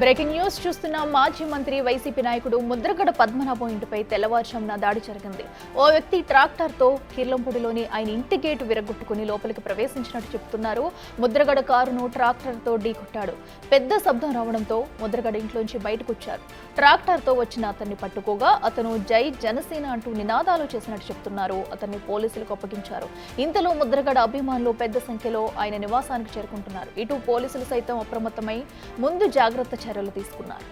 Breaking news చూస్తున్న మాజీ మంత్రి వైసీపీ నాయకుడు ముద్రగడ పద్మనాభం ఇంటిపై తెల్లవారుజామున దాడి జరిగింది. ఓ వ్యక్తి ట్రాక్టర్తో కీర్లంపూడిలోని ఆయన ఇంటి గేటు విరగొట్టుకుని లోపలికి ప్రవేశించినట్టు చెబుతున్నారు. ముద్రగడ కారును ట్రాక్టర్తో ఢీకొట్టాడు. పెద్ద శబ్దం రావడంతో ముద్రగడ ఇంట్లోంచి బయటకొచ్చారు. ట్రాక్టర్తో వచ్చిన అతన్ని పట్టుకోగా అతను జై జనసేన అంటూ నినాదాలు చేసినట్టు చెబుతున్నారు. అతన్ని పోలీసులకు అప్పగించారు. ఇంతలో ముద్రగడ అభిమానులు పెద్ద సంఖ్యలో ఆయన నివాసానికి చేరుకుంటున్నారు. ఇటు పోలీసులు సైతం అప్రమత్తమై ముందు జాగ్రత్త చర్యలు తీసుకున్నారు.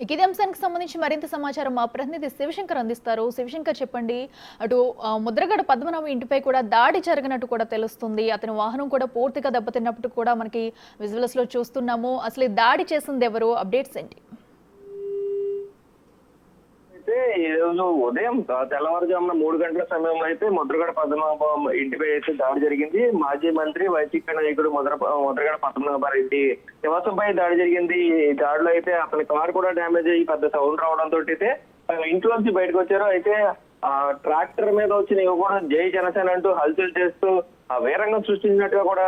ఇదే అంశానికి సంబంధించి మరింత సమాచారం మా ప్రతినిధి శివశంకర్ అందిస్తారు. శివశంకర్, చెప్పండి. అటు ముద్రగడ పద్మనాభం ఇంటిపై కూడా దాడి జరిగినట్టు కూడా తెలుస్తుంది. అతని వాహనం కూడా పూర్తిగా దెబ్బతిన్నట్టు కూడా మనకి విజువల్స్ లో చూస్తున్నాము. అసలు దాడి చేసింది ఎవరు? అప్డేట్స్ ఏంటి? ఈ రోజు ఉదయం తెల్లవారుజామున 3 గంటల సమయంలో అయితే ముద్రగడ పద్మనాభం ఇంటిపై అయితే దాడి జరిగింది. మాజీ మంత్రి వైసీపీ నాయకుడు ముద్రగడ పద్మనాభరెడ్డి నివాసంపై దాడి జరిగింది. ఈ దాడిలో అయితే అతని కారు కూడా డ్యామేజ్ అయ్యి పెద్ద సౌండ్ రావడంతో అయితే ఇంట్లోంచి బయటకు వచ్చారు. అయితే ఆ ట్రాక్టర్ మీద వచ్చిన ఇవి కూడా జై జనసేన అంటూ హల్చల్ చేస్తూ వీరంగం సృష్టించినట్టుగా కూడా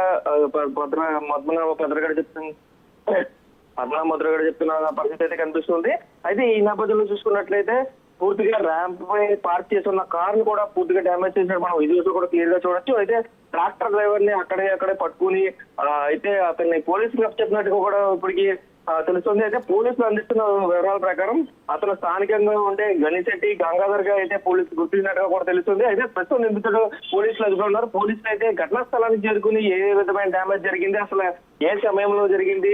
ముద్రగడ చెప్తున్న పరిస్థితి అయితే కనిపిస్తుంది. అయితే ఈ నేపథ్యంలో చూసుకున్నట్లయితే పూర్తిగా ర్యాంప్ పై పార్క్ చేసి ఉన్న కార్ ను కూడా పూర్తిగా డ్యామేజ్ చేసినట్టు మనం విజువల్స్ కూడా క్లియర్ గా చూడొచ్చు. అయితే ట్రాక్టర్ డ్రైవర్ ని అక్కడే పట్టుకుని అయితే అతన్ని పోలీసులకు చెప్పినట్టుగా కూడా ఇప్పటికి తెలుస్తుంది. అయితే పోలీసులు అందిస్తున్న వివరాల ప్రకారం అతను స్థానికంగా ఉండే గణిశెట్టి గంగాధర్ గా అయితే పోలీసులు గుర్తించినట్టుగా కూడా తెలుస్తుంది. అయితే ప్రస్తుతం నిందితుడు పోలీసులు అదుపున్నారు. పోలీసులు అయితే ఘటనా స్థలానికి చేరుకుని ఏ విధమైన డ్యామేజ్ జరిగింది, అసలు ఏ సమయంలో జరిగింది,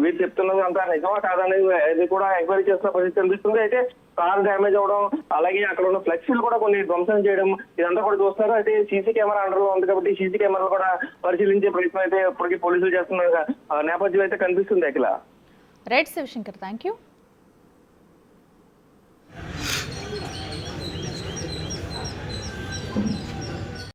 వీరు చెప్తున్నది అంతా నిజమా కాదనేది కూడా ఎంక్వైరీ చేస్తున్న పరిస్థితి కనిపిస్తుంది. అయితే కార్ డ్యామేజ్ అవడం, అలాగే అక్కడ ఉన్న ఫ్లెక్సీలు కూడా కొన్ని ధ్వంసం చేయడం, ఇదంతా కూడా చూస్తారు. అయితే సీసీ కెమెరా అండర్ లో ఉంది కాబట్టి సీసీ కెమెరాలు కూడా పరిశీలించే ప్రయత్నం అయితే ఇప్పటికీ పోలీసులు చేస్తున్న నేపథ్యం అయితే కనిపిస్తుంది. Akhila. Right Shivashankar, thank you.